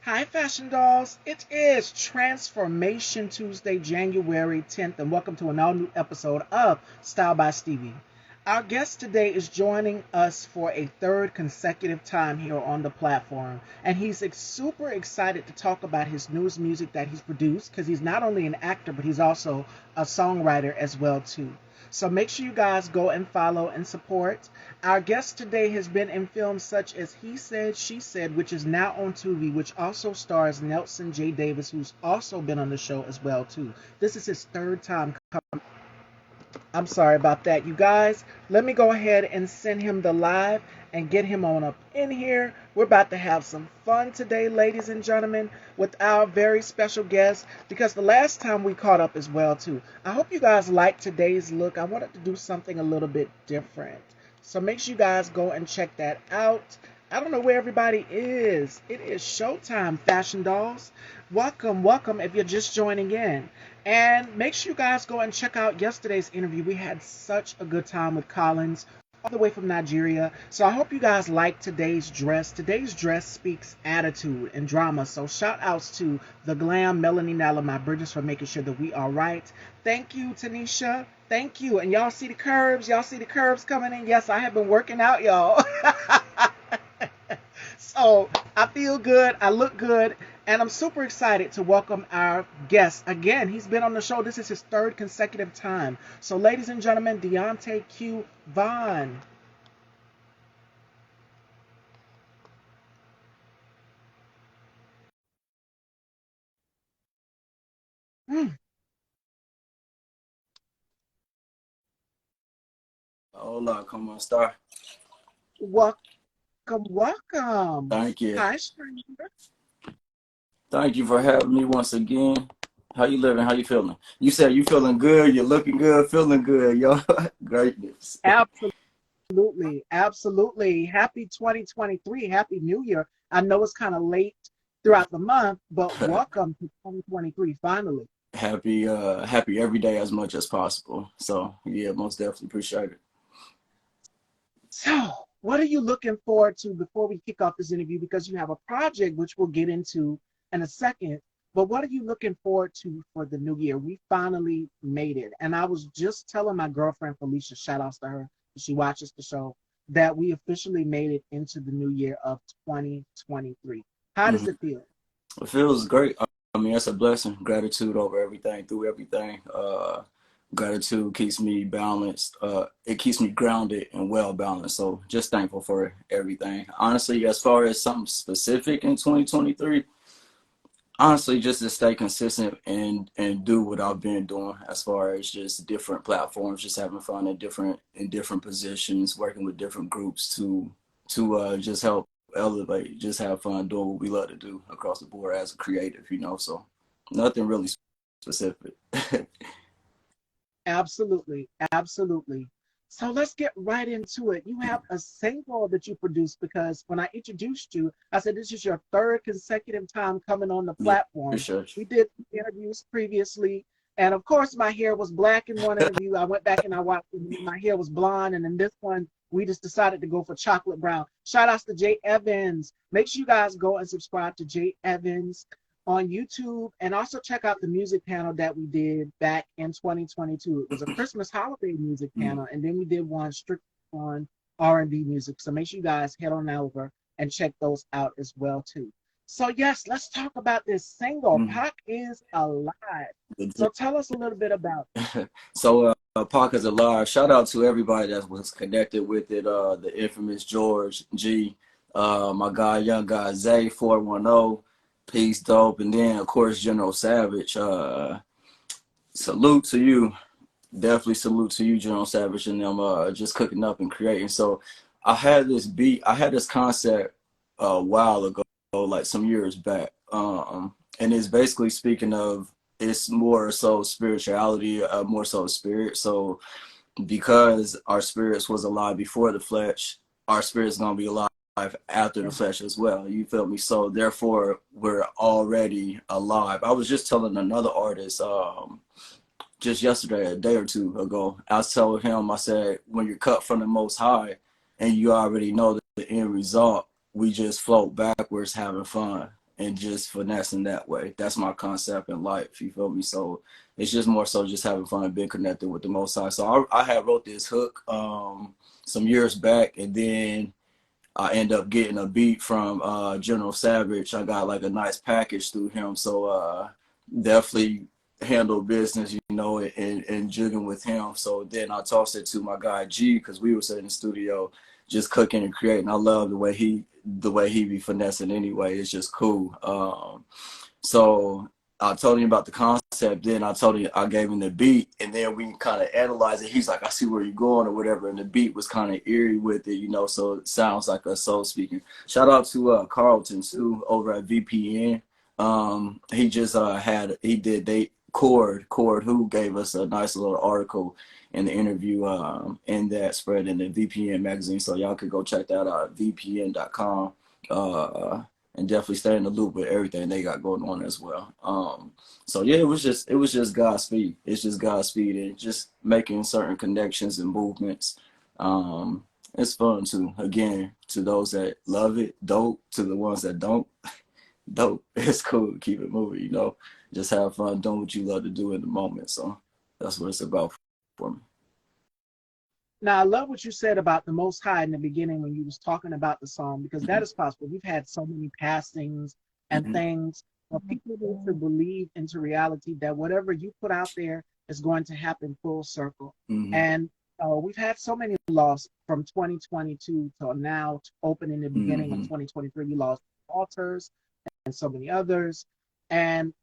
Hi, Fashion Dolls. It is Transformation Tuesday, January 10th, and welcome to an all new episode of Style by Stevie. Our guest today is joining us for a third consecutive time here on the platform, and he's super excited to talk about his newest music that he's produced because he's not only an actor, but he's also a songwriter as well too. So make sure you guys go and follow and support. Our guest today has been in films such as He Said, She Said, which is now on Tubi, which also stars Nelson J. Davis, who's also been on the show as well too. This is his third time coming. I'm sorry about that, you guys. Let me go ahead and send him the live and get him on up in here. We're about to have some fun today, ladies and gentlemen, with our very special guest, because the last time we caught up as well too. I hope you guys like today's look. I wanted to do something a little bit different. So make sure you guys go and check that out. I don't know where everybody is. It is showtime, Fashion Dolls. Welcome, welcome if you're just joining in. And make sure you guys go and check out yesterday's interview. We had such a good time with Collins, all the way from Nigeria. So I hope you guys like today's dress. Today's dress speaks attitude and drama. So shout outs to the Glam, Melanie Nella, my Bridges, for making sure that we are right. Thank you, Tanisha. Thank you. And y'all see the curves? Y'all see the curves coming in? Yes, I have been working out, y'all. So I feel good. I look good. And I'm super excited to welcome our guest. Again, he's been on the show. This is his third consecutive time. So, ladies and gentlemen, Deontae Q. Vaughn. Mm, Hola, ¿cómo está? welcome, welcome. Thank you. Hi, stranger. Thank you for having me once again. How you living? How you feeling? You said you feeling good, you're looking good, feeling good, yo. Greatness. Absolutely, absolutely. Happy 2023. Happy New Year. I know it's kind of late throughout the month, but welcome to 2023 finally. Happy every day as much as possible. So yeah, most definitely appreciate it. So, what are you looking forward to before we kick off this interview? Because you have a project which we'll get into in a second. But what are you looking forward to for the new year? We finally made it. And I was just telling my girlfriend, Felicia, shout outs to her, she watches the show, that we officially made it into the new year of 2023. How does Mhm. it feel? It feels great. I mean, it's a blessing. Gratitude over everything, through everything. Gratitude keeps me balanced. It keeps me grounded and well balanced. So just thankful for everything. Honestly, as far as something specific in 2023, honestly, just to stay consistent and do what I've been doing as far as just different platforms, just having fun in different positions, working with different groups to just help elevate, just have fun doing what we love to do across the board as a creative. So nothing really specific. Absolutely, absolutely. So let's get right into it. You have a single that you produced because when I introduced you, I said this is your third consecutive time coming on the Yeah, platform. research. We did interviews previously, and of course, my hair was black in one interview. I went back and I watched, and my hair was blonde, and in this one, we just decided to go for chocolate brown. Shout outs to Jay Evans. Make sure you guys go and subscribe to Jay Evans on YouTube, and also check out the music panel that we did back in 2022. It was a Christmas holiday music Mm. panel, and then we did one strict on R&B music. So make sure you guys head on over and check those out as well too. So yes, let's talk about this single. Mm. Pac is alive. So tell us a little bit about So, Park is alive. Shout out to everybody that was connected with it. The infamous George G, my guy, young guy Zay 410, Peace Dope, and then of course General Savage. Salute to you. Definitely salute to you, General Savage, and them just cooking up and creating. So, I had this concept a while ago, like some years back, and it's basically speaking of it's more so spirituality, more so spirit. So because our spirits was alive before the flesh, our spirit's gonna be alive after the it. flesh as well. You feel me? So therefore, we're already alive. I was just telling another artist just yesterday, a day or two ago. I was telling him, I said, when you're cut from the Most High, and you already know the end result, we just float backwards having fun. and just finessing that way. That's my concept in life. You feel me? So it's just more so just having fun and being connected with the Most High. So I had wrote this hook some years back, and then I end up getting a beat from General Savage. I got like a nice package through him. So definitely handle business, you know, and jigging with him. So then I tossed it to my guy G, because we were sitting in the studio just cooking and creating. I love the way he be finessing anyway. It's just cool. So I told him about the concept. Then I gave him the beat, and then we kind of analyzed it. He's like, I see where you're going or whatever. And the beat was kind of eerie with it, you know, so it sounds like a soul speaking. Shout out to Carlton too over at VPN. He just Cord who gave us a nice little article in the interview in that spread in the VPN magazine. So y'all could go check that out at vpn.com. And definitely stay in the loop with everything they got going on as well. So yeah, it was just Godspeed. It's just Godspeed and just making certain connections and movements. It's fun too. Again, to those that love it, dope. To the ones that don't, dope. It's cool. Keep it moving. You know, just have fun doing what you love to do in the moment. So that's what it's about for me. Now, I love what you said about the Most High in the beginning when you was talking about the song, because that is possible. We've had so many passings and Mm-hmm. things, but people need to believe into reality that whatever you put out there is going to happen full circle. Mm-hmm. And we've had so many lost from 2022 till now, to open in the beginning of Mm-hmm. 2023. You lost Altars and so many others. And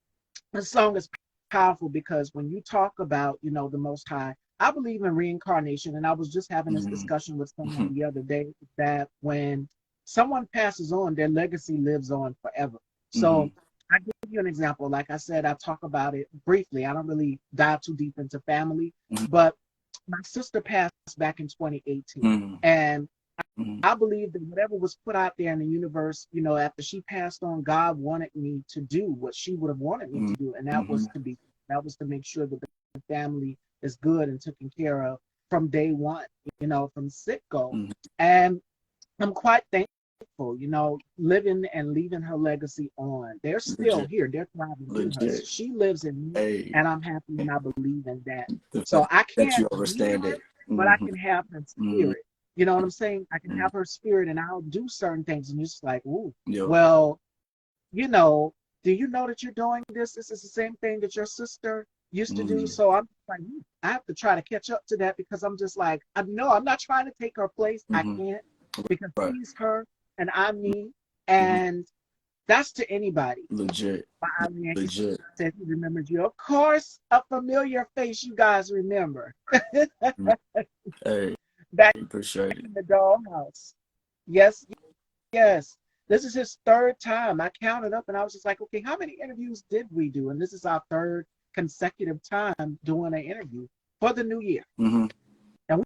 the song is powerful because when you talk about, the Most High, I believe in reincarnation. And I was just having this discussion with someone Mm-hmm. the other day that when someone passes on, their legacy lives on forever. Mm-hmm. So I give you an example. Like I said, I talk about it briefly. I don't really dive too deep into family, but my sister passed back in 2018. Mm-hmm. And Mm-hmm. I believe that whatever was put out there in the universe, after she passed on, God wanted me to do what she would have wanted me to do, and Mm-hmm. that was to make sure that the family is good and taken care of from day one, from sit go. Mm-hmm. And I'm quite thankful, living and leaving her legacy on. They're still Legit. here. They're thriving through her. Legit. She lives in me, Hey, and I'm happy and I believe in that. the So fact I that can't you be understand her, it. but I Mm-hmm. can have her Mm-hmm. spirit. You know what I'm saying? I can have her spirit, and I'll do certain things, and it's like, ooh, Yo. well, you know, do you know that you're doing this? This is the same thing that your sister used to do. Mm-hmm. So I'm like, I have to try to catch up to that, because I'm just like, I know I'm not trying to take her place. I Mm-hmm. can't, because Right. she's her and I'm me. Mm-hmm. And that's to anybody. Legit. He Legit. said he remembered you. Of course, a familiar face you guys remember. Mm. Hey, Back appreciate it. in the dollhouse. Yes, yes. This is his third time. I counted up and I was just like, okay, how many interviews did we do? And this is our third consecutive time doing an interview for the new year. Mm-hmm. And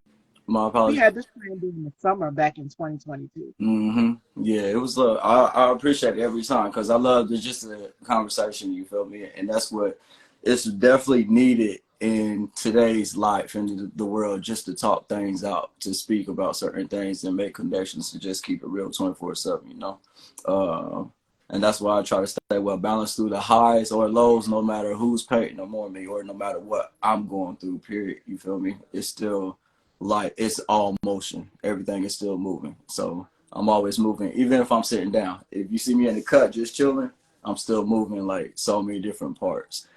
My we apologies. had this plan during the summer back in 2022. Mm-hmm. Yeah, it was love. I appreciate it every time because I love just a conversation. You feel me? And that's what it's definitely needed in today's life and the world, just to talk things out, to speak about certain things and make connections, to just keep it real 24/7. You know, uh, and that's why I try to stay well balanced through the highs or lows, no matter who's painting on me or no matter what I'm going through. Period. You feel me? It's still like it's all motion. Everything is still moving. So I'm always moving, even if I'm sitting down. If you see me in the cut just chilling, I'm still moving like so many different parts.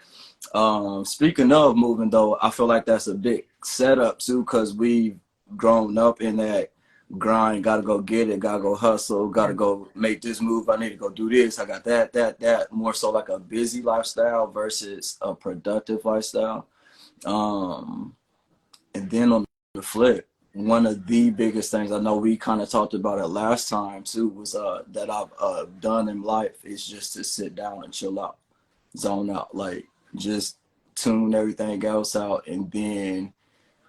Speaking of moving though, I feel like that's a big setup too, because we've grown up in that grind, gotta go get it, gotta go hustle, gotta Yeah. go make this move, I need to go do this, I got that, more so like a busy lifestyle versus a productive lifestyle. Um, and then on the flip, one of the biggest things I know we kind of talked about it last time too was that I've done in life is just to sit down and chill out, zone out, like just tune everything else out and then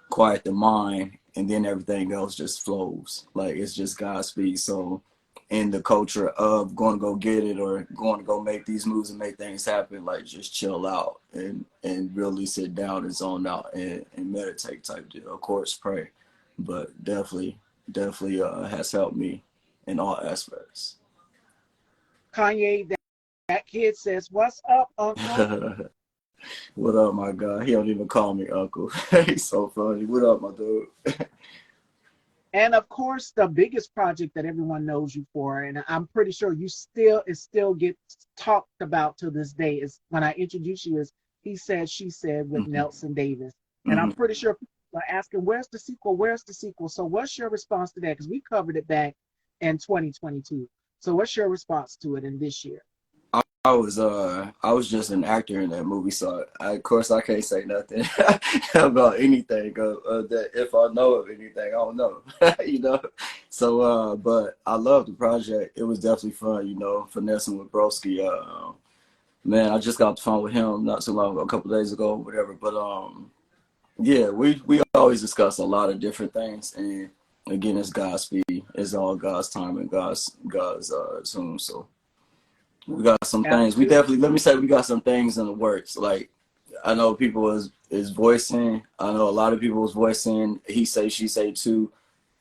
quiet the mind, and then everything else just flows. Like it's just Godspeed. So in the culture of going to go get it or going to go make these moves and make things happen, like just chill out and really sit down and zone out and meditate type deal. Of course, pray, but definitely has helped me in all aspects. Kanye, That kid says, "What's up, Uncle?" What up, my guy? He don't even call me uncle. He's so funny. What up, my dude? And of course, the biggest project that everyone knows you for, and I'm pretty sure it still gets talked about to this day, is when I introduce you as He Said, She Said with hmm Nelson Davis. And I'm hmm pretty sure people are asking, where's the sequel? Where's the sequel? So what's your response to that? Because we covered it back in 2022. So what's your response to it in this year? I was just an actor in that movie, so of course I can't say nothing about anything. That if I know of anything, I don't know, you know. So, but I love the project. It was definitely fun, finessing with Broski. Man, I just got off the phone with him not too long ago, a couple days ago, whatever. But yeah, we always discuss a lot of different things, and again, it's God's speed. It's all God's time and God's tune. So we got some things. We Absolutely. definitely let me say we got some things in the works. Like I know people is voicing. I know a lot of people is voicing. He say she say too.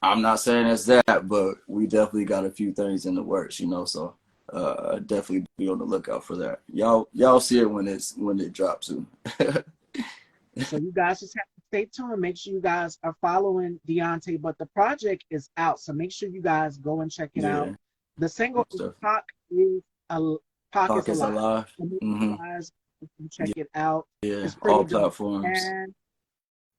I'm not saying it's that, but we definitely got a few things in the works. So definitely be on the lookout for that. Y'all see it when it drops too. So you guys just have to stay tuned. Make sure you guys are following Deontae. But the project is out, so make sure you guys go and check it out. Yeah, The single most is definitely. Pac is Pockets Alive. alive. So make sure you Mm-hmm. guys can check Yeah, it out. yeah. It's pretty All dope. platforms. And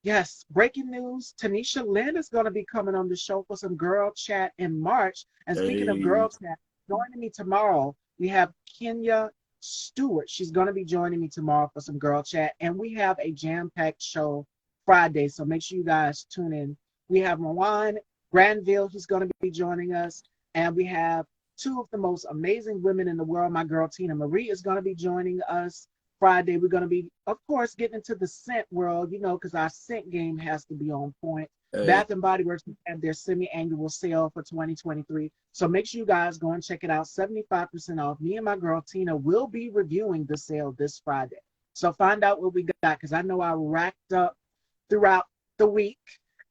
yes, breaking news, Tanisha Lynn is going to be coming on the show for some girl chat in March. And speaking of Hey, girl chat, joining me tomorrow, we have Kenya Stewart. She's going to be joining me tomorrow for some girl chat. And we have a jam-packed show Friday, so make sure you guys tune in. We have Vaughn Granville. He's going to be joining us. And we have two of the most amazing women in the world. My girl Tina Marie is going to be joining us Friday. We're going to be, of course, getting into the scent world, because our scent game has to be on point. hey, Bath and Body Works have their semi-annual sale for 2023. So make sure you guys go and check it out. 75% off. Me and my girl Tina will be reviewing the sale this Friday. So find out what we got, because I know I racked up throughout the week.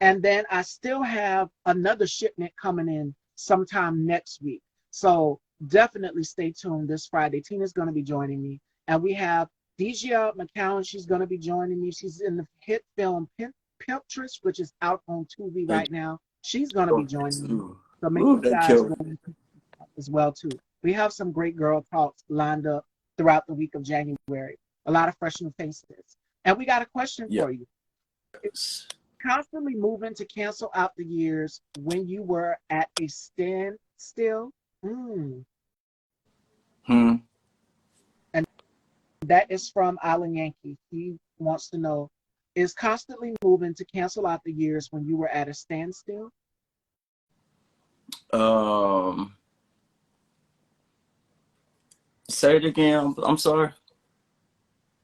And then I still have another shipment coming in sometime next week. So definitely stay tuned this Friday. Tina's going to be joining me. And we have Deja McCowan. She's going to be joining me. She's in the hit film Pinterest, which is out on Tubi they right now. She's going to be killed it joining me. too. So make Ooh, sure you they guys killed go it. as well too. We have some great girl talks lined up throughout the week of January. A lot of fresh new faces. And we got a question for you. Yes. Constantly moving to cancel out the years when you were at a standstill. Mm. Hmm. And that is from Alan Yankee. He wants to know, is constantly moving to cancel out the years when you were at a standstill? Um. Say it again. I'm sorry.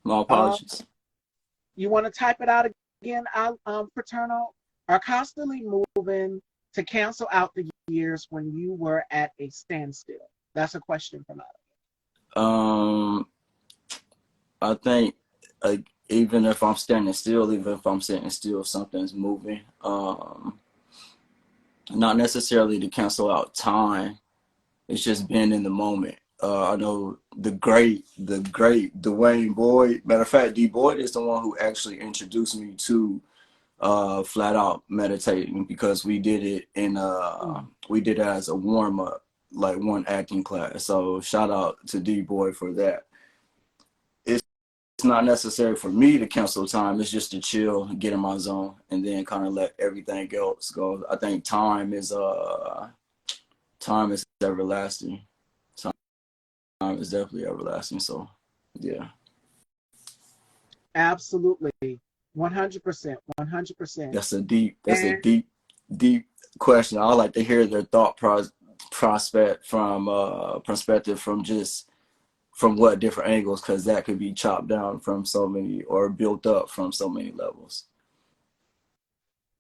My Uh, apologies. you want to type it out again, Fraternal? Are constantly moving to cancel out the years when you were at a standstill? That's a question from Alan. Um. I think even if I'm standing still, even if I'm sitting still, something's moving. Not necessarily to cancel out time. It's just being in the moment. I know the great Dwayne Boyd. Matter of fact, D Boyd is the one who actually introduced me to flat out meditating, because we did it as a warm up, like one acting class. So shout out to D Boyd for that. It's not necessary for me to cancel time. It's just to chill, get in my zone, and then kind of let everything else go. I think time is everlasting. Time is definitely everlasting. So yeah. Absolutely. 100%. 100%. And Deep question. I like to hear their prospect from perspective from just from what different angles, because that could be chopped down from so many or built up from so many levels.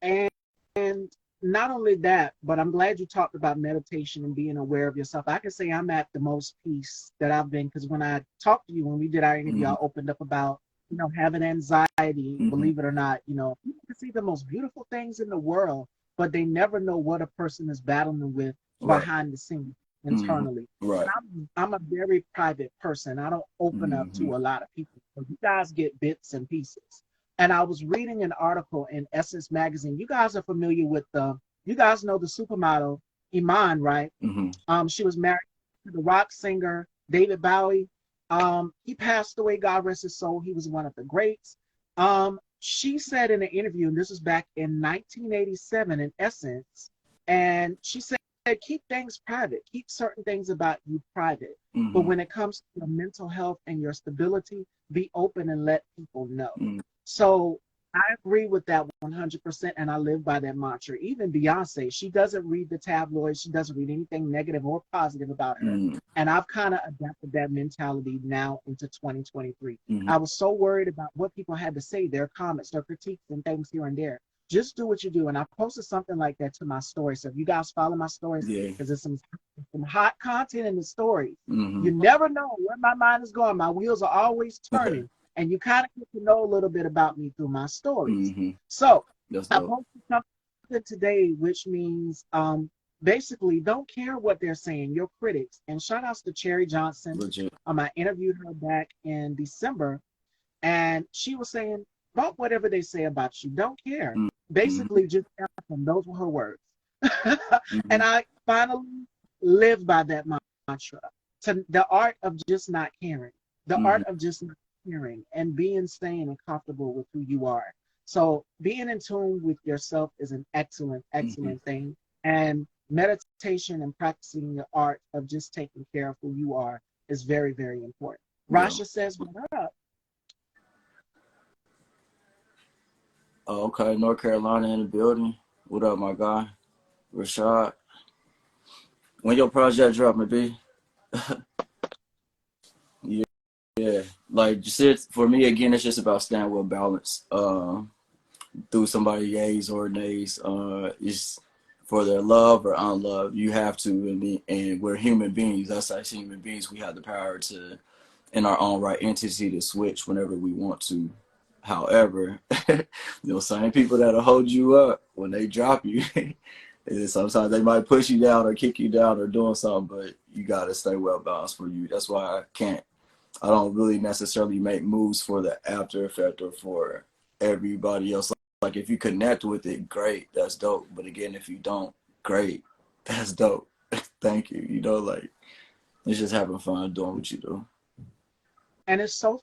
and and not only that, but I'm glad you talked about meditation and being aware of yourself. I can say I'm at the most peace that I've been, because when I talked to you, when we did our interview, Mm-hmm. I opened up about, having anxiety. Mm-hmm. Believe it or not, people can see the most beautiful things in the world, but they never know what a person is battling with Right. behind the scenes. internally. Right. I'm a very private person. I don't open up Mm-hmm. to a lot of people. So you guys get bits and pieces. And I was reading an article in Essence magazine. You guys are familiar with you guys know the supermodel Iman, right? Mm-hmm. She was married to the rock singer David Bowie. He passed away, God rest his soul. He was one of the greats. She said in an interview, and this was back in 1987 in Essence, and she said, keep things private, keep certain things about you private. But Mm-hmm. when it comes to your mental health and your stability, be open and let people know. Mm-hmm. So I agree with that 100%, and I live by that mantra. Even Beyonce, she doesn't read the tabloids. She doesn't read anything negative or positive about her. Mm-hmm. And I've kind of adapted that mentality now into 2023. Mm-hmm. I was so worried about what people had to say, their comments, their critiques, and things here and there. Just do what you do. And I posted something like that to my story. So if you guys follow my stories, Yeah. because there's some hot content in the stories. Mm-hmm. You never know where my mind is going. My wheels are always turning. And you kind of get to know a little bit about me through my stories. Mm-hmm. So That's I dope. posted something today, which means basically don't care what they're saying, your critics. And shout outs to Cherry Johnson. Legit. I interviewed her back in December, and she was saying, about whatever they say about you, don't care. Mm-hmm. Basically, just F them. Those were her words. Mm-hmm. And I finally live by that mantra. To the art of just not caring, the Mm-hmm. art of just not caring and being sane and comfortable with who you are. So being in tune with yourself is an excellent, Mm-hmm. excellent thing. And meditation and practicing the art of just taking care of who you are is very, very important. Yeah. Rasha says, what up? Oh, okay, North Carolina in the building. What up, my guy? Rashad. When your project dropping, B? Yeah, yeah. Like you said, for me again, it's just about staying well balanced. Through somebody yays or nays. It's for their love or unlove. You have to, and we're human beings. Us as human beings, we have the power to, in our own right entity, to switch whenever we want to. However, same people that'll hold you up when they drop you. Sometimes they might push you down or kick you down or doing something, but you gotta stay well balanced for you. That's why I don't really necessarily make moves for the after effect or for everybody else. Like if you connect with it, great, that's dope. But again, if you don't, great, that's dope. Thank you. Like it's just having fun doing what you do. And it's so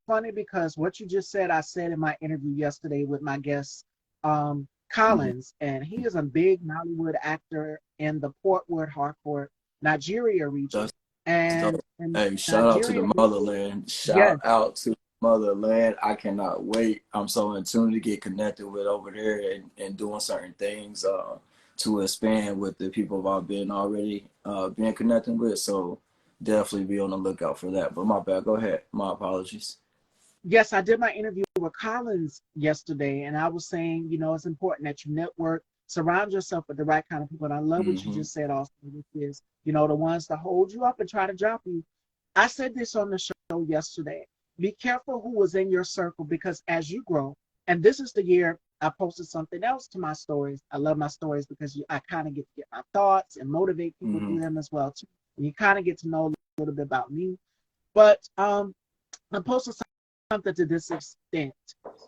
funny because what you just said, I said in my interview yesterday with my guest, Mm-hmm. Collins, and he is a big Nollywood actor in the Portwood, Harcourt, Nigeria region. That's And dope. in Hey, shout out to Nigeria, the motherland. yes, Shout out to the motherland. I cannot wait. I'm so in tune to get connected with over there and doing certain things to expand with the people I've been already been connecting with. So definitely be on the lookout for that. But my bad. Go ahead. My apologies. yes, I did my interview with Collins yesterday, and I was saying, it's important that you network, surround yourself with the right kind of people. And I love what you Mm-hmm. just said also, which is, the ones that hold you up and try to drop you. I said this on the show yesterday. Be careful who was in your circle because as you grow, and this is the year I posted something else to my stories. I love my stories because I kind of get to get my thoughts and motivate people Mm-hmm. through them as well too. And you kind of get to know a little bit about me. But I posted something to this extent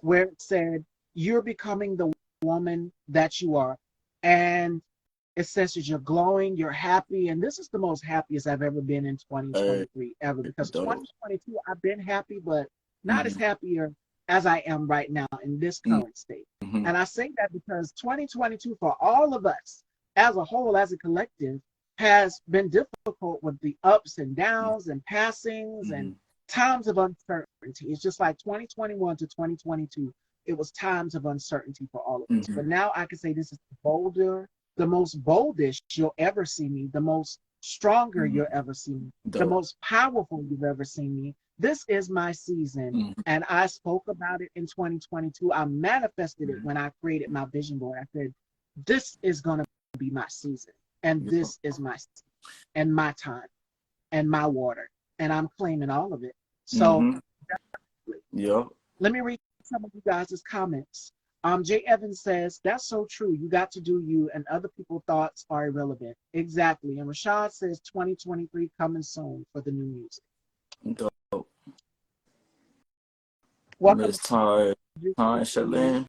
where it said, you're becoming the woman that you are. And it says that you're glowing, you're happy. And this is the most happiest I've ever been in Hey, 2023 ever because dope. 2022, I've been happy, but not as Mm-hmm. happier as I am right now in this current state. Mm-hmm. And I say that because 2022 for all of us as a whole, as a collective, has been difficult with the ups and downs and passings Mm-hmm. and times of uncertainty. It's just like 2021 to 2022, it was times of uncertainty for all of us. Mm-hmm. But now I can say this is the most boldest you'll ever see me, the most stronger Mm-hmm. you'll ever see me, the Dope. most powerful you've ever seen me. This is my season. Mm-hmm. And I spoke about it in 2022. I manifested it Mm-hmm. when I created my vision board. I said, this is going to be my season. And Yep. this is my season and my time and my water. And I'm claiming all of it. So Mm-hmm. Yep. let me read some of you guys' comments. Jay Evans says, that's so true. You got to do you, and other people's thoughts are irrelevant. Exactly. And Rashad says 2023 coming soon for the new music. Dope. Welcome, Miss Ty Tanisha Shalane.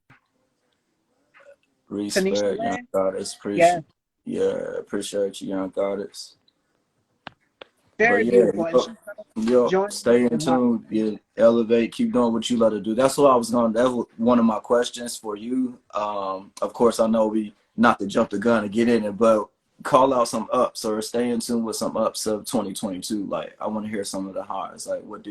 Respect, young Lynn. goddess. Yes, Appreciate you, young goddess. But very yeah, beautiful. And she's joining stay us in in one. tune, elevate, keep doing what you love to do. That's what I was going. That was one of my questions for you. Of course, I know we not to jump the gun and get in it, but call out some ups or stay in tune with some ups of 2022. Like I want to hear some of the highs. Like what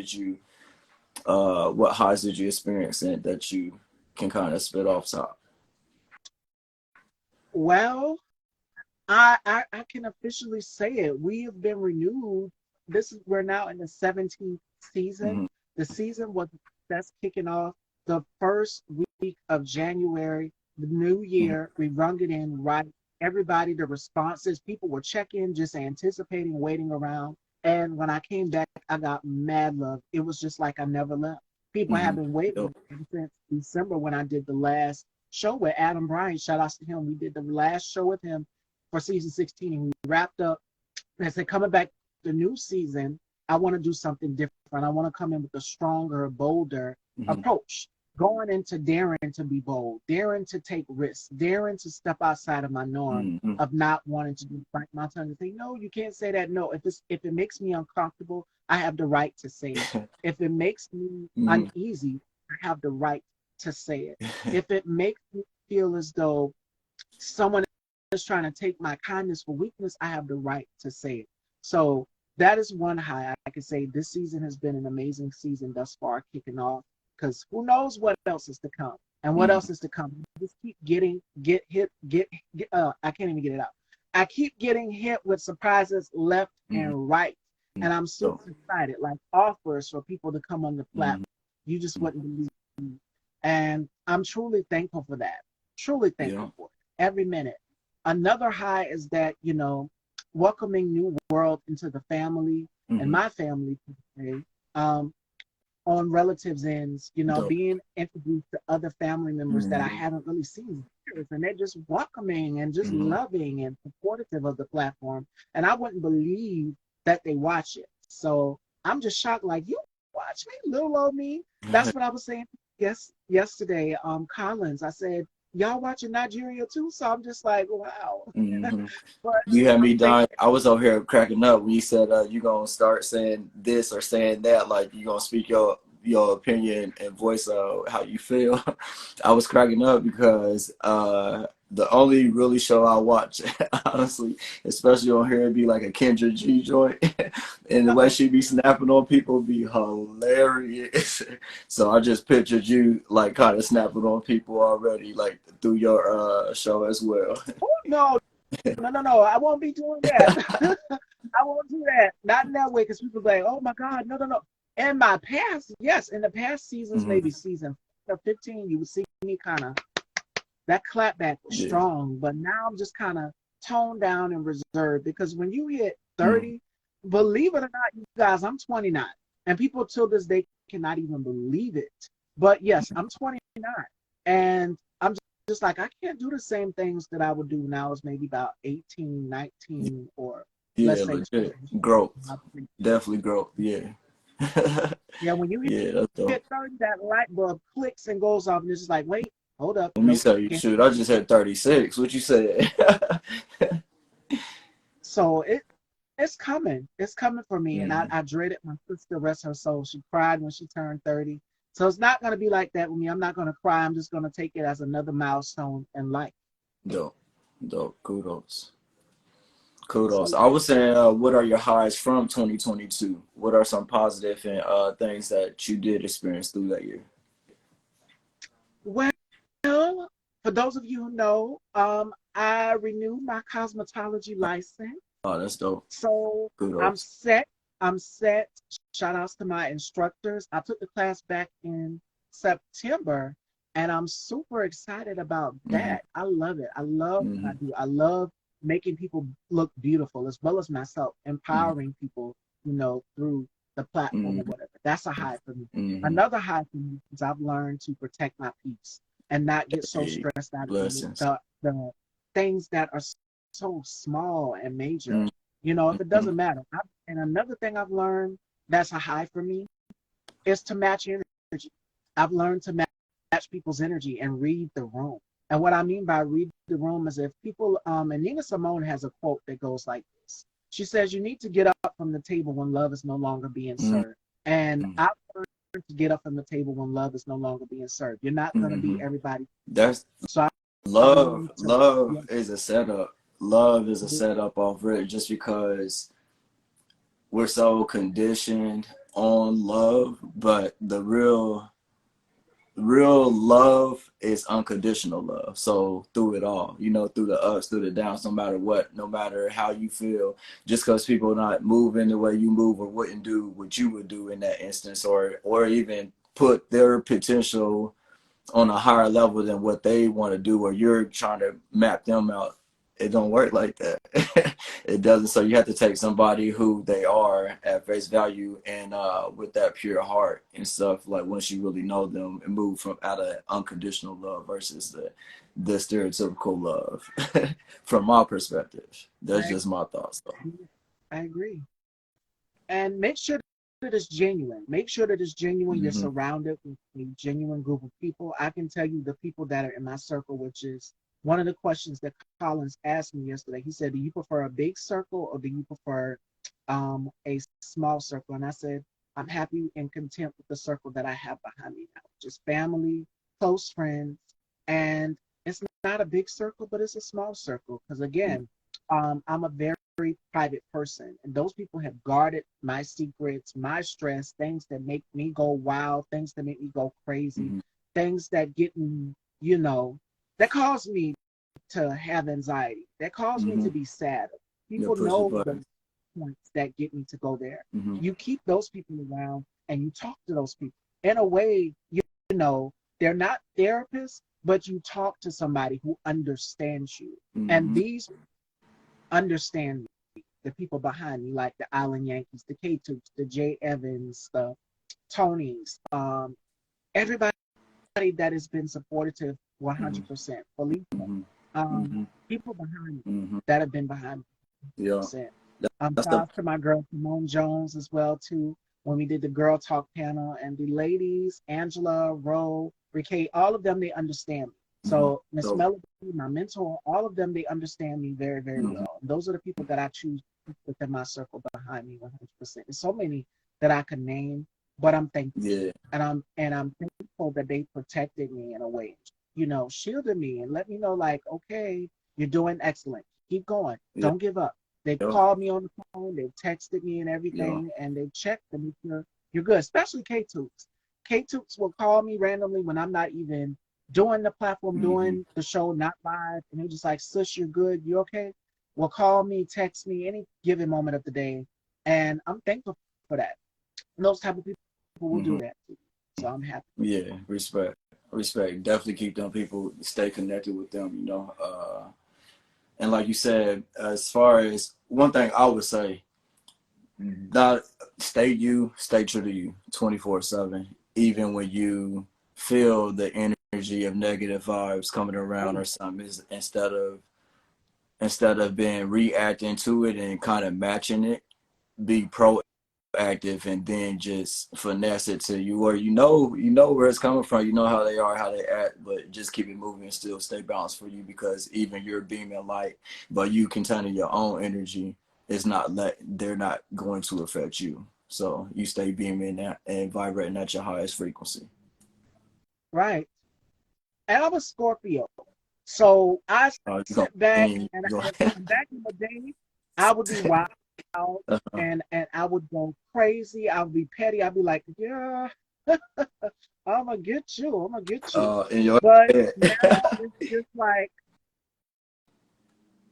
highs did you experience and that you can kind of spit off top? Well, I can officially say it. We have been renewed. We're now in the 17th season. Mm-hmm. The season that's kicking off the first week of January, the new year. We rung it in right. Everybody, the responses, people were checking, just anticipating, waiting around. And when I came back, I got mad love. It was just like I never left. People have Mm-hmm. been waiting since December when I did the last show with Adam Bryan. Shout outs to him. We did the last show with him for season 16, and we wrapped up. And I said, coming back the new season, I want to do something different. I want to come in with a stronger, bolder Mm-hmm. approach. Going into daring to be bold, daring to take risks, daring to step outside of my norm Mm-hmm. of not wanting to bite my tongue and say, no, you can't say that. No, if it makes me uncomfortable, I have the right to say it. If it makes me Mm-hmm. uneasy, I have the right to say it. If it makes me feel as though someone is trying to take my kindness for weakness, I have the right to say it. So that is one high. I can say this season has been an amazing season thus far, kicking off, because who knows what else is to come and what Mm-hmm. else is to come. Just keep get hit, I can't even get it out. I keep getting hit with surprises left Mm-hmm. and right. And I'm So, super excited, like offers for people to come on the mm-hmm. platform. You just wouldn't believe. And I'm truly thankful for that. Truly Yeah. thankful for it. Every minute. Another high is that, welcoming new world into the family and Mm-hmm. my family, um, on relatives' ends, Dope. being introduced to other family members that I Mm-hmm. haven't really seen in years, and they're just welcoming and just Mm-hmm. loving and supportive of the platform. And I wouldn't believe that they watch it. So I'm just shocked, like, you watch me, little old me. That's what I was saying yesterday. Collins, I said, y'all watching Nigeria too? So I'm just like, wow. Mm-hmm. But You had I'm me thankful. dying. I was over here cracking up when you said you gonna start saying this or saying that, like you gonna speak your opinion and voice how you feel. I was cracking up because the only really show I watch, honestly, especially on here, it'd be like a Kendra G joint, and the way she be snapping on people be hilarious. So I just pictured you like kind of snapping on people already, like through your show as well. No, no. I won't be doing that. I won't do that. Not in that way, because people like, oh my God, no. In my past, yes, in the past seasons, Mm-hmm. maybe season 15, you would see me kind of, that clapback was Yeah. strong, but now I'm just kind of toned down and reserved, because when you hit Mm-hmm. 30, believe it or not, you guys, I'm 29, and people till this day cannot even believe it. But yes, I'm 29, and I'm just like, I can't do the same things that I would do now as maybe about 18, 19, or let's Yeah, say legit 20. growth. Definitely growth. Yeah. Yeah, when you Yeah, that's dope. hit 30, that light bulb clicks and goes off, and it's just like, wait, hold up, Let me nope, tell you, can't. shoot, I just had 36. What you said? So it's coming. It's coming for me. And Mm-hmm. I dreaded my sister, rest her soul. She cried when she turned 30. So it's not going to be like that with me. I'm not going to cry. I'm just going to take it as another milestone in life. Dope. Dope. Kudos. So Kudos. I was saying, what are your highs from 2022? What are some positive and things that you did experience through that year? well, for those of you who know, I renewed my cosmetology license. Oh, that's dope. So I'm Kudos. set. I'm set. Shout outs to my instructors. I took the class back in September, and I'm super excited about Mm-hmm. that. I love it. I love what Mm-hmm. I do. I love making people look beautiful, as well as myself, empowering people, through the platform or Mm-hmm. whatever. That's a high for me. Mm-hmm. Another high for me is I've learned to protect my peace. and not get so Hey, stressed out of blessings. the things that are so small and major. Mm-hmm. You know, if it doesn't matter. And another thing I've learned that's a high for me is to match energy. I've learned to match people's energy and read the room. And what I mean by read the room is if people, and Nina Simone has a quote that goes like this. She says, "You need to get up from the table when love is no longer being served." And I've learned to get up from the table when love is no longer being served. You're not going to be Mm-hmm. everybody. That's So I've love. learned to, Love yeah, is a setup. Love is a setup off rip just because we're so conditioned on love, but the real love is unconditional love. So through it all, through the ups, through the downs, no matter what, no matter how you feel, just because people not moving the way you move or wouldn't do what you would do in that instance, or even put their potential on a higher level than what they want to do, or you're trying to map them out. It don't work like that. It doesn't. So you have to take somebody who they are at face value and with that pure heart and stuff. Like once you really know them and move from out of unconditional love versus the stereotypical love. From my perspective, that's I, just my thoughts though. I agree. And make sure that it's genuine. Make sure that it's genuine. You're Mm-hmm. surrounded with a genuine group of people. I can tell you the people that are in my circle, which is one of the questions that Collins asked me yesterday. He said, "Do you prefer a big circle or do you prefer a small circle?" And I said, "I'm happy and content with the circle that I have behind me now, just family, close friends, and it's not a big circle, but it's a small circle because again, I'm a very private person, and those people have guarded my secrets, my stress, things that make me go wild, things that make me go crazy, Mm-hmm. things that get me, you know, that cause me to have anxiety, that cause me Mm-hmm. to be sad. Yeah, People push the know the button. points that get me to go there. Mm-hmm. You keep those people around and you talk to those people. In a way, you know, they're not therapists, but you talk to somebody who understands you. And Mm-hmm. these understand the people behind me, like the Island Yankees, the K-Tubes, the Jay Evans, the Tonys, everybody that has been supportive Mm-hmm. 100%. Felicia, Mm-hmm. um, Mm-hmm. people behind me Mm-hmm. that have been behind me Yeah. 100%. That's Shout the out to my girl Simone Jones as well too. When we did the Girl Talk panel, and the ladies, Angela, Ro, Ricky, all of them, they understand me. mm-hmm. So Miss So Melody, my mentor, all of them, they understand me very, very mm-hmm. well. And those are the people that I choose within my circle behind me 100%. There's so many that I can name, but I'm thankful. Yeah. And I'm thankful that they protected me in a way, you know, shielded me and let me know like, okay, you're doing excellent. Keep going. Yeah. Don't give up. They Yeah. called me on the phone, they texted me and Yeah. everything, and they checked to make sure you're good, especially K-Tubes. K-Tubes will call me randomly when I'm not even doing the platform, Mm-hmm. doing the show, not live, and they're just like, "Sis, you're good, you okay?" Will call me, text me any given moment of the day, and I'm thankful for that. And those type of people will do Mm-hmm. that. So I'm happy. Yeah. Respect. Respect. Definitely keep them people. Stay connected with them. And like you said, as far as one thing I would say, not stay true to you, 24/7. Even when you feel the energy of negative vibes coming around or something, is instead of being reacting to it and kind of matching it, be proactive and then just finesse it to you, or you know where it's coming from, you know how they are, how they act, but just keep it moving and still stay balanced for you, because even you're beaming light, but you containing your own energy is not they're not going to affect you. So you stay beaming and vibrating at your highest frequency. Right. And I'm a Scorpio. So I You gonna sit back aim, and, you gonna, and back in the day, I would be wild and I would go crazy. I would be petty. I'd be like, yeah, I'm gonna get you. I'm gonna get you. in your But head. now it's just like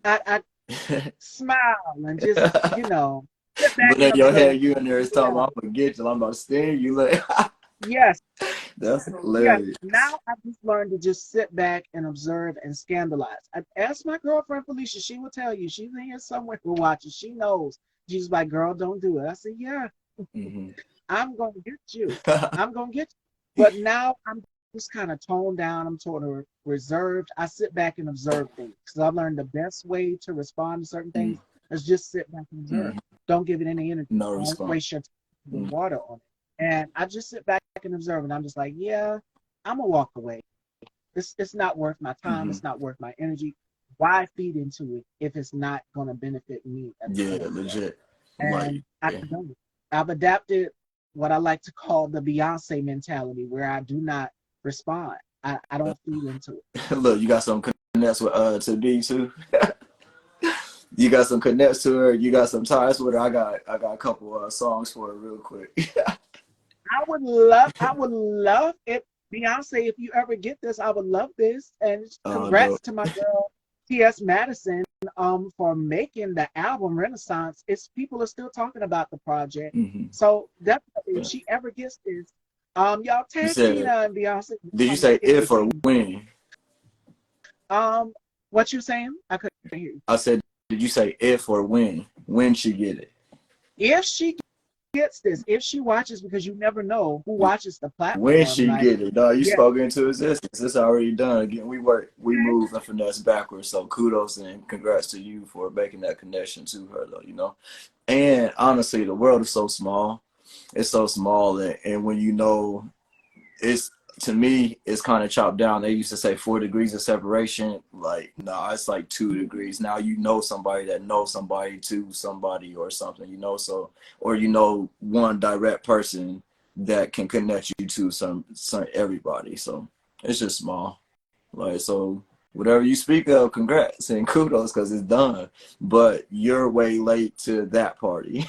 I smile and just, sit back But and in your observe. head, you in there is talking Yeah. about, I'm gonna get you, I'm about to sting you. Like, Yes. that's Yes. hilarious. Now I've just learned to just sit back and observe and scandalize. I asked my girlfriend Felicia, she will tell you. She's in here somewhere who watches. She knows. She's like, girl, don't do it. I said, yeah, Mm-hmm. I'm gonna get you. I'm gonna get you. But now I'm just kind of toned down. I'm sort of reserved. I sit back and observe things because I've learned the best way to respond to certain things mm, is just sit back and observe. mm, Don't give it any energy. no Don't response. waste your time with Mm, water on it. And I just sit back and observe, and I'm just like, yeah, I'm gonna walk away. It's not worth my time. mm-hmm. It's not worth my energy. Why feed into it if it's not gonna benefit me at the Yeah, end of the day? legit. Like, And I yeah. don't. I've adapted what I like to call the Beyonce mentality, where I do not respond. I don't feed into it. Look, you got some connects with to B too. You got some connects to her. You got some ties with her. I got a couple songs for her real quick. I would love it. Beyonce, if you ever get this, I would love this. And congrats Dope. to my girl T.S. Madison for making the album Renaissance. It's people are still talking about the project. Mm-hmm. So definitely if Yeah. she ever gets this, y'all You tag said, Tina and Beyonce did you and say make it a if or team. when? What you saying? I couldn't hear you. I said, did you say if or when? When she get it? If she gets this, if she watches, because you never know who watches the When platform. she Like, get it, dog, you yeah, spoke into existence. It's already done. Again, we move and finesse backwards. So kudos and congrats to you for making that connection to her, though. And honestly, the world is so small. It's so small, and when it's to me, it's kind of chopped down. They used to say 4 degrees of separation. Like, nah, it's like 2 degrees. Now you know somebody that knows somebody to somebody or something, so, or one direct person that can connect you to some everybody. So it's just small. Like, so whatever you speak of, congrats and kudos because it's done. But you're way late to that party.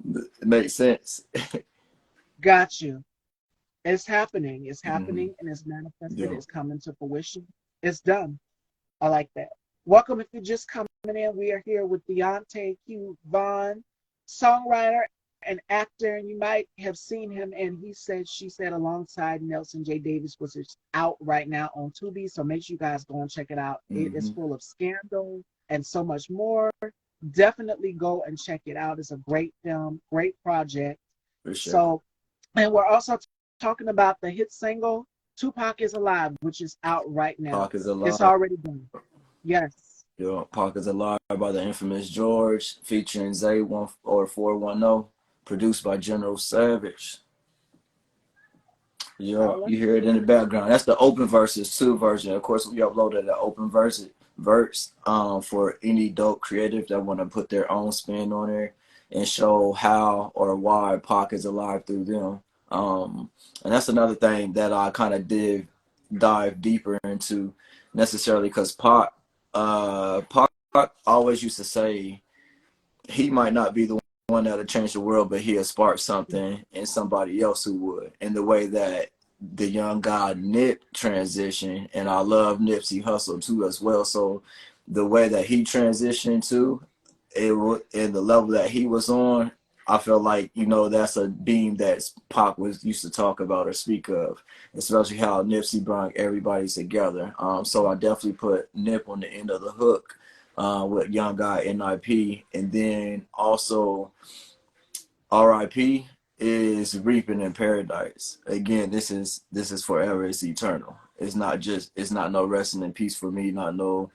It makes sense. got you. It's happening. It's Mm-hmm. happening and it's manifested. Yeah. It's coming to fruition. It's done. I like that. Welcome if you're just coming in. We are here with Deontae Q Vaughn, songwriter and actor. And you might have seen him and He Said, She Said alongside Nelson J. Davis, which is out right now on Tubi. So make sure you guys go and check it out. It is Mm-hmm. full of scandal and so much more. Definitely go and check it out. It's a great film, great project. For sure. So, and we're also talking about the hit single Tupac is Alive, which is out right now. Pac is It's alive. already done. Yes. Pac is alive by the infamous George, featuring Zay 410, produced by General Savage. All You right. hear it in the background. That's the open verses 2 version. Of course, we uploaded the open verse for any dope creative that want to put their own spin on it and show how or why Pac is alive through them. And that's another thing that I kind of did dive deeper into necessarily because Pac always used to say he might not be the one that'll change the world, but he'll spark something in somebody else who would. And the way that the young guy Nip transitioned, and I love Nipsey Hussle too as well. So the way that he transitioned to and the level that he was on, I feel like that's a beam that Pac was used to talk about or speak of, especially how Nipsey brought everybody together. So I definitely put Nip on the end of the hook with Young Guy NIP, and then also RIP is Reaping in Paradise. Again, this is forever. It's eternal. It's not no resting in peace for me. Not no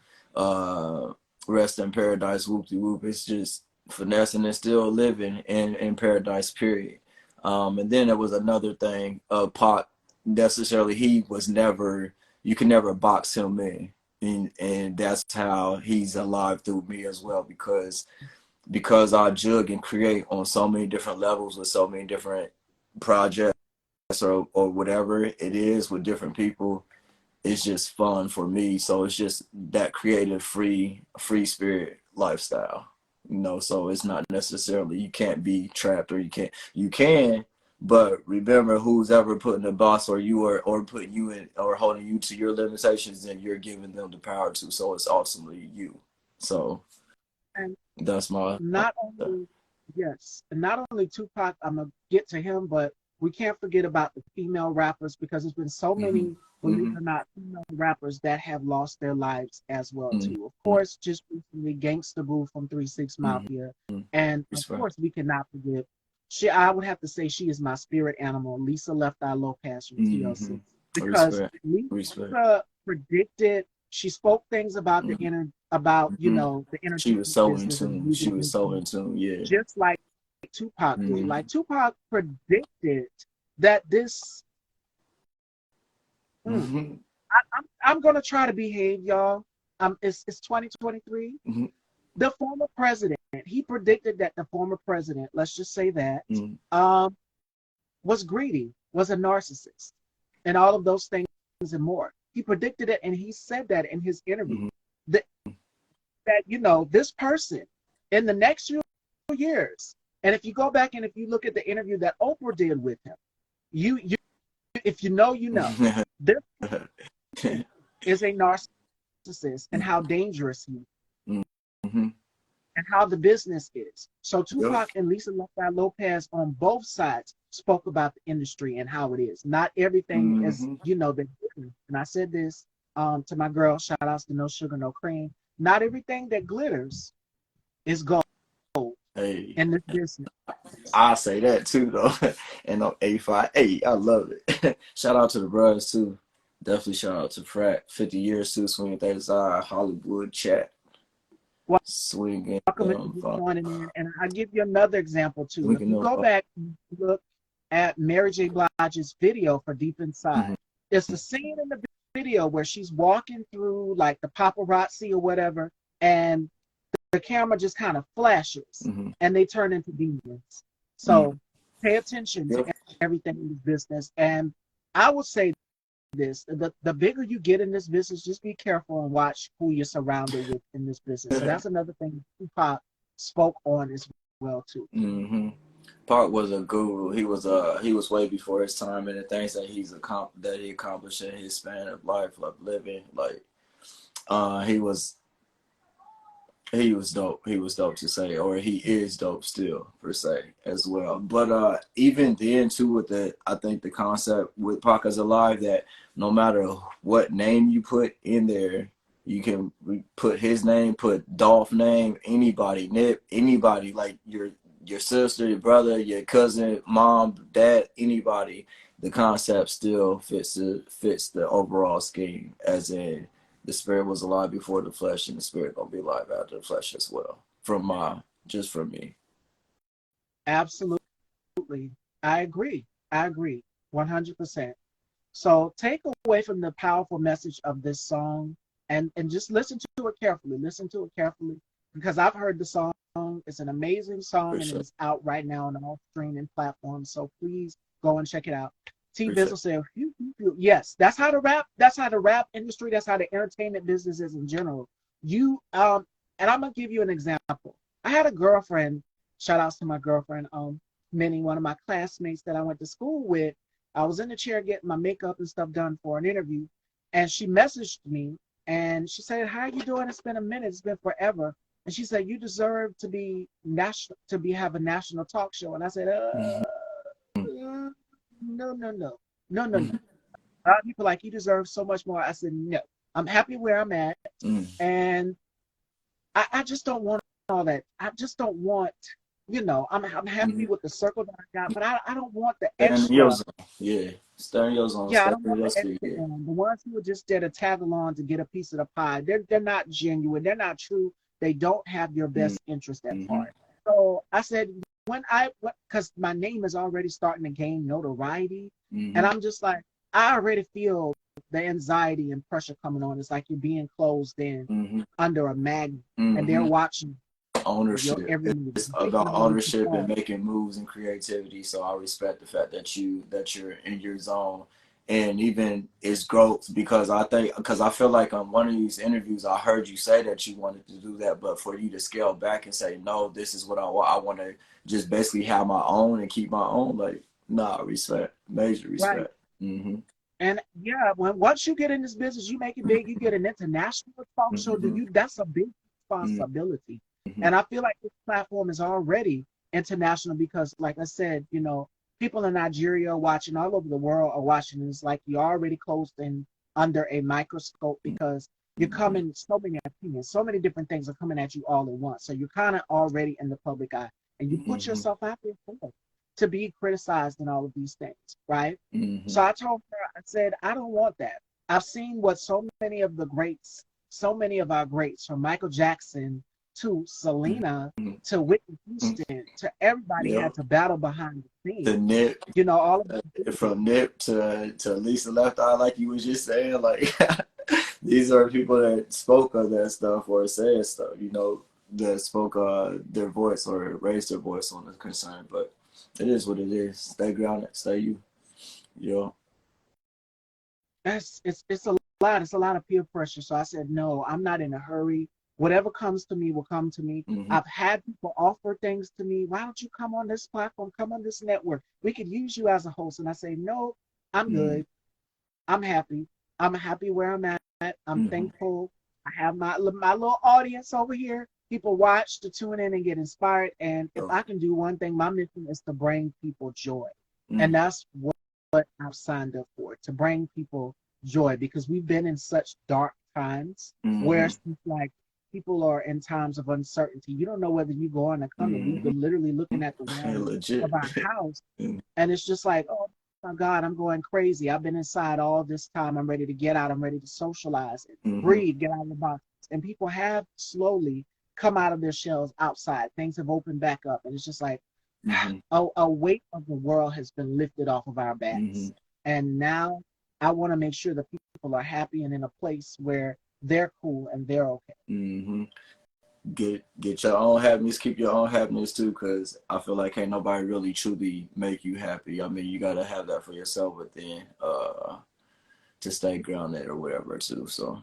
rest in paradise. Whoop de whoop. It's just finessing and still living in paradise. Period. And then there was another thing. Pac necessarily he was never. You can never box him in. And that's how he's alive through me as well because I jug and create on so many different levels with so many different projects or whatever it is with different people. It's just fun for me. So it's just that creative free spirit lifestyle. So it's not necessarily you can't be trapped or you can, but remember who's ever putting the boss or you or putting you in or holding you to your limitations, then you're giving them the power to. So it's ultimately you. So And that's my not only, yes, and not only Tupac, I'm going to get to him, but we can't forget about the female rappers because there's been so mm-hmm, many, believe mm-hmm, it or not, female rappers that have lost their lives as well too. Of mm-hmm, course, just recently, Gangsta Boo from 3 6 Mafia, mm-hmm. and of Respect. course, we cannot forget. I would have to say she is my spirit animal. Lisa Left Eye Lopez from Mm-hmm. 306. because Respect. Respect. Lisa predicted. She spoke things about the Mm-hmm. you Mm-hmm. know, the She was entertainment so in business and the tune. She music was so business, in tune. Yeah. just like Tupac did. Mm-hmm. Like Tupac predicted that this. Hmm, Mm-hmm. I'm gonna try to behave, y'all. It's 2023. Mm-hmm. The former president, he predicted that the former president, let's just say that, Mm-hmm. um, was greedy, was a narcissist, and all of those things and more. He predicted it, and he said that in his interview Mm-hmm. that, that you know, this person in the next few years, and if you go back and if you look at the interview that Oprah did with him, you if you know, you know, this person is a narcissist and how dangerous he is Mm-hmm. and how the business is. So Yep. Tupac and Lisa Lopez on both sides spoke about the industry and how it is. Not everything is, Mm-hmm. you know, and I said this to my girl, shout outs to No Sugar, No Cream. Not everything that glitters is gold Hey, in this business. I say that too though. And on 858, I love it. Shout out to the bros too. Definitely shout out to Frat. 50 years too. Swinging thirds eye. Hollywood chat. Swinging Welcome into them. this joining in. And I'll give you another example too. If Swinging you them. go back and look at Mary J. Blige's video for Deep Inside, Mm-hmm. it's the scene in the video where she's walking through like the paparazzi or whatever, and the camera just kind of flashes Mm-hmm. and they turn into demons. Mm-hmm. So pay attention to Yep. everything in this business. And I would say this, the bigger you get in this business, just be careful and watch who you're surrounded with in this business. So that's another thing Tupac spoke on as well too. Mm-hmm. Park was a guru. He was way before his time, and the things that he accomplished in his span of life, like living, like he was dope. He was dope to say, or he is dope still per se as well. But even then too, with the I think the concept with Pac is alive that no matter what name you put in there, you can put his name, put Dolph name, anybody, Nip, anybody like your sister, your brother, your cousin, mom, dad, anybody. The concept still fits the overall scheme, as in the spirit was alive before the flesh, and the spirit gonna be alive after the flesh as well. Just from me. Absolutely. I agree. I agree 100%. So take away from the powerful message of this song and just listen to it carefully. Listen to it carefully because I've heard the song. It's an amazing song and it Appreciate, is out right now on all streaming platforms. So please go and check it out. T appreciate. Bizzle said, yes, that's how the rap, industry, that's how the entertainment business is in general. You and I'm gonna give you an example. I had a girlfriend, shout outs to my girlfriend, Minnie, one of my classmates that I went to school with. I was in the chair getting my makeup and stuff done for an interview, and she messaged me and she said, "How are you doing? It's been a minute. It's been forever." And she said, "You deserve to be national, to be have a national talk show." And I said, Mm-hmm. no, no, no, no, no, no, no. A lot of people like you deserve so much more. I said, no. I'm happy where I'm at, Mm-hmm. and I just don't want all that. I just don't want, you know, I'm Mm-hmm. happy with the circle that I got, but I don't want the Stay in your extra. zone. Yeah. Stay in your zone. Yeah, I Stay don't in want your the speed. extra Yeah. one. The ones who are just there to tag along to get a piece of the pie, they're not genuine. They're not true. They don't have your best interest at Mm-hmm. heart. So I said, because my name is already starting to gain notoriety, and Mm-hmm. I'm just like, I already feel the anxiety and pressure coming on. It's like you're being closed in Mm-hmm. under a magnet, and they're Mm-hmm. watching your Ownership. every move. It's Taking about all you ownership and perform. making moves and creativity. So I respect the fact that you're in your zone, and even it's growth because I feel like on one of these interviews I heard you say that you wanted to do that, but for you to scale back and say no, this is what I want. I want to just basically have my own and keep my own. Like nah, respect, major Right. respect. Mm-hmm. And yeah, once you get in this business, you make it big. You get an international talk show. Mm-hmm. That's a big responsibility. Mm-hmm. And I feel like this platform is already international because, like I said, you know, people in Nigeria are watching, all over the world are watching. And it's like you're already closed in under a microscope because you're Mm-hmm. coming, so many opinions, so many different things are coming at you all at once. So you're kind of already in the public eye, and you put Mm-hmm. yourself out there for it. to be criticized and all of these things, right? Mm-hmm. So I told her, I said, I don't want that. I've seen what so many of our greats, from Michael Jackson to Selena Mm-hmm. to Whitney Houston to everybody, Yep. had to battle behind the The scenes. nip, All of from Nip to Lisa Left Eye, like you was just saying, like these are people that spoke of that stuff or said stuff, that spoke their voice or raised their voice on the concern. But it is what it is. Stay grounded, stay you. Yeah. it's a lot. It's a lot of peer pressure. So I said, no, I'm not in a hurry. Whatever comes to me will come to me. Mm-hmm. I've had people offer things to me. Why don't you come on this platform? Come on this network. We could use you as a host. And I say, no, I'm Mm-hmm. good. I'm happy. I'm happy where I'm at. I'm Mm-hmm. thankful. I have my little audience over here. People watch to tune in and get inspired. And if Oh. I can do one thing, my mission is to bring people joy. Mm-hmm. And that's what I've signed up for, to bring people joy, because we've been in such dark times where Mm-hmm. it's like people are in times of uncertainty. You don't know whether you're going or coming. We've Mm-hmm. been literally looking at the wall of Legit. our house, and it's just like, oh my God, I'm going crazy. I've been inside all this time. I'm ready to get out. I'm ready to socialize and Mm-hmm. breathe, get out of the box. And people have slowly come out of their shells outside. Things have opened back up. And it's just like Mm-hmm. a weight of the world has been lifted off of our Mm-hmm. backs. And now I want to make sure that people are happy and in a place where they're cool and they're okay. Mm-hmm. Get your own happiness, keep your own happiness too, because I feel like ain't nobody really truly make you happy. I mean, you gotta have that for yourself, but then to stay grounded or whatever too. So,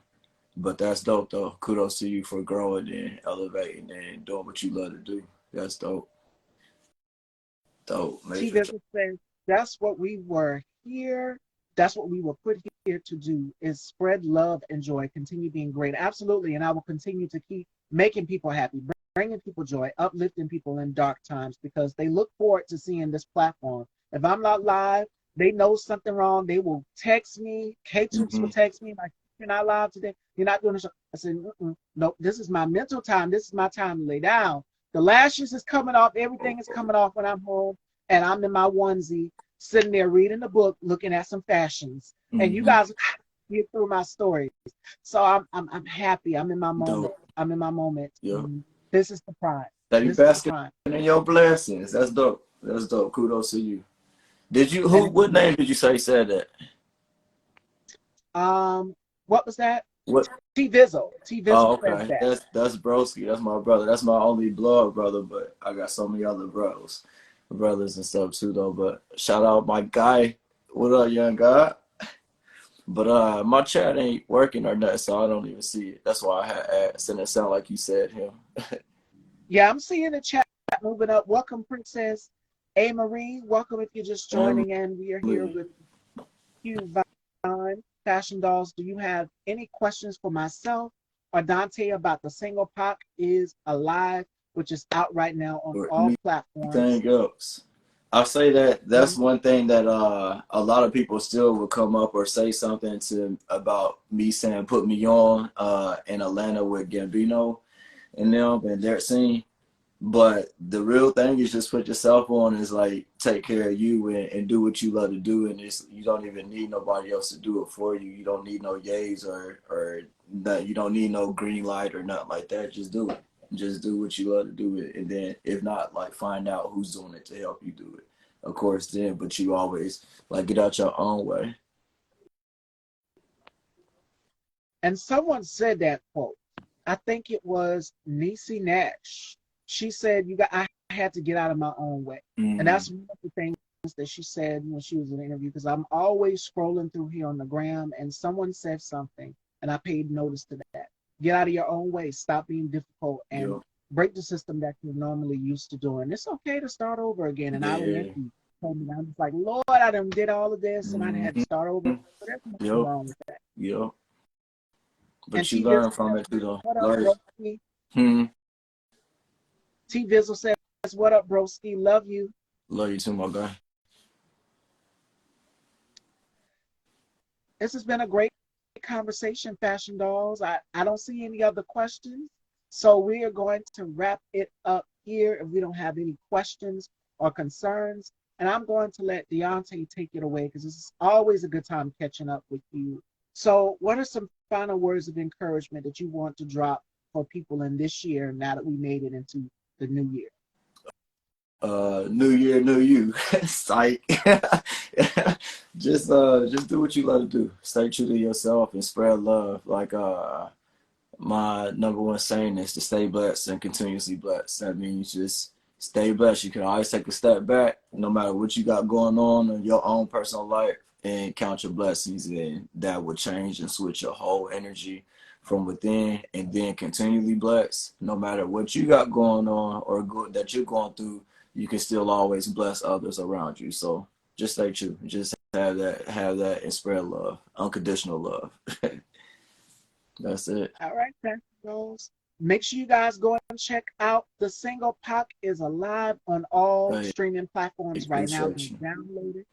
but that's dope though. Kudos to you for growing and elevating and doing what you love to do. That's dope. Dope, T. major. Vincent says, that's what we were here. That's what we were put here to do, is spread love and joy, continue being great. Absolutely. And I will continue to keep making people happy, bringing people joy, uplifting people in dark times, because they look forward to seeing this platform. If I'm not live, they know something wrong. They will text me. K-Toops Mm-hmm. will text me, like, you're not live today. You're not doing the show. I said, nope, this is my mental time. This is my time to lay down. The lashes is coming off. Everything is coming off when I'm home and I'm in my onesie, sitting there reading the book, looking at some fashions. And you Mm-hmm. guys get through my stories. So I'm happy. I'm in my moment. Dope. I'm in my moment. Yeah. This is the prime. Steady This is the basking prime. in your blessings. That's dope. That's dope. Kudos to you. Did you who? And What name did you say said that? what was that? What? T Vizzle. T Vizzle Oh, says okay. that. That's Broski. That's my brother. That's my only blood brother, but I got so many other brothers and stuff too though. But shout out my guy. What up, young guy? But my chat ain't working or nothing, so I don't even see it. That's why I had asked, and it sound like you said him. Yeah, I'm seeing the chat moving up. Welcome, Princess A. Marie. Welcome if you're just joining in. We are here Emily. with you, Vaughn. Fashion Dolls. Do you have any questions for myself or Dante about the single Pac is Alive, which is out right now on Or all platforms? anything else? I'll say that that's one thing that a lot of people still will come up or say something to about me saying put me on in Atlanta with Gambino and them and their scene. But the real thing is just put yourself on, is like take care of you and do what you love to do, and you don't even need nobody else to do it for you. You don't need no yays or that. You don't need no green light or nothing like that. Just do it. Just do what you love to do it, and then if not, like find out who's doing it to help you do it. Of course, then, but you always like get out your own way. And someone said that quote. I think it was Niecy Nash. She said, I had to get out of my own way. And Mm-hmm. that's one of the things that she said when she was in the interview, because I'm always scrolling through here on the gram and someone said something and I paid notice to that. Get out of your own way. Stop being difficult and Yep. break the system that you're normally used to doing. It's okay to start over again. And I Yeah. went and told me, I'm just like, Lord, I done did all of this and I had to Mm-hmm. start over. But there's nothing Yep. wrong with that. Yep. And But you T learn Vizzle from it too, says, though. what up, Learn. broski? Hmm. T Vizzle says, what up, broski? Love you. Love you too, my guy. This has been a great conversation, Fashion Dolls. I don't see any other questions. So we are going to wrap it up here. If we don't have any questions or concerns, And I'm going to let Deontae take it away because it's always a good time catching up with you. So, what are some final words of encouragement that you want to drop for people in this year now that we made it into the new year? New year, new you. Psych. Just do what you love to do. Stay true to yourself and spread love. Like my number one saying is to stay blessed and continuously blessed. That means just stay blessed. You can always take a step back, no matter what you got going on in your own personal life, and count your blessings, and that will change and switch your whole energy from within. And then continually blessed, no matter what you got going on or that you're going through, you can still always bless others around you. So just stay true. Just have that, and spread love, unconditional love. That's it. All right, Pastor Rose. Make sure you guys go and check out the single Pac is Alive on all Hey, streaming platforms right now. appreciate Go you. download it.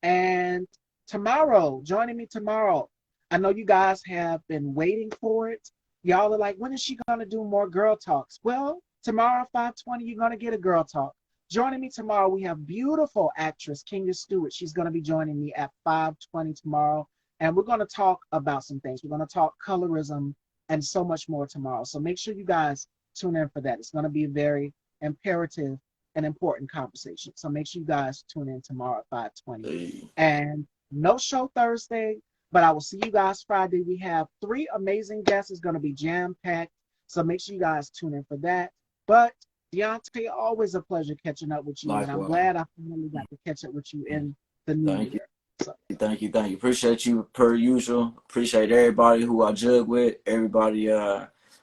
And tomorrow, joining me tomorrow, I know you guys have been waiting for it. Y'all are like, when is she going to do more girl talks? Well, tomorrow, 5:20, you're going to get a girl talk. Joining me tomorrow, we have beautiful actress Kenya Stewart. She's going to be joining me at 5:20 tomorrow. And we're going to talk about some things. We're going to talk colorism and so much more tomorrow. So make sure you guys tune in for that. It's going to be a very imperative and important conversation. So make sure you guys tune in tomorrow at 5:20. Hey, And no show Thursday, but I will see you guys Friday. We have 3 amazing guests. It's going to be jam-packed. So make sure you guys tune in for that. But Deontae, always a pleasure catching up with you. And I'm likewise. glad I finally got to catch up with you in the new Thank you. year. So, Thank you. Appreciate you per usual. Appreciate everybody who I jug with. Everybody,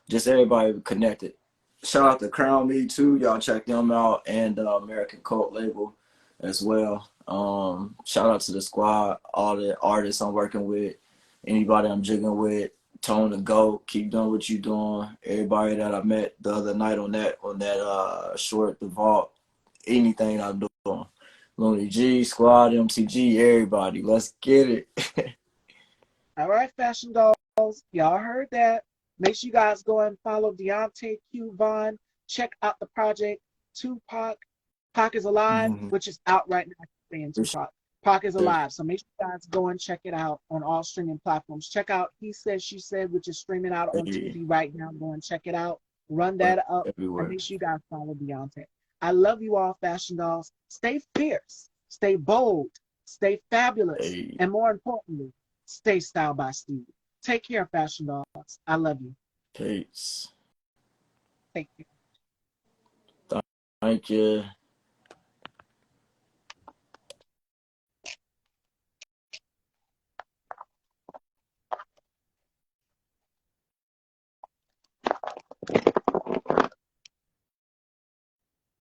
just everybody connected. Shout out to Crown Me too. Y'all check them out, and American Cult label as well. Shout out to the squad, all the artists I'm working with, anybody I'm jigging with. Tone the Goat, keep doing what you doing. Everybody that I met the other night on that short, the vault, anything I'm doing. Looney G, Squad, MTG, everybody. Let's get it. all right, Fashion Dolls, y'all heard that. Make sure you guys go and follow Deontay Q Vaughn. Check out the project Tupac. Pac is Alive, Mhm. which is out right now. Saying Appreciate Tupac. Pac is it. Alive. So make sure you guys go and check it out on all streaming platforms. Check out He Said, She Said, which is streaming out on Hey, Tubi right now. Go and check it out. Run that up. And everywhere. make sure you guys follow Deontay. I love you all, Fashion Dolls. Stay fierce. Stay bold. Stay fabulous. Hey, And more importantly, stay styled by Stevie. Take care, Fashion Dolls. I love you. peace. Take care. Thank you.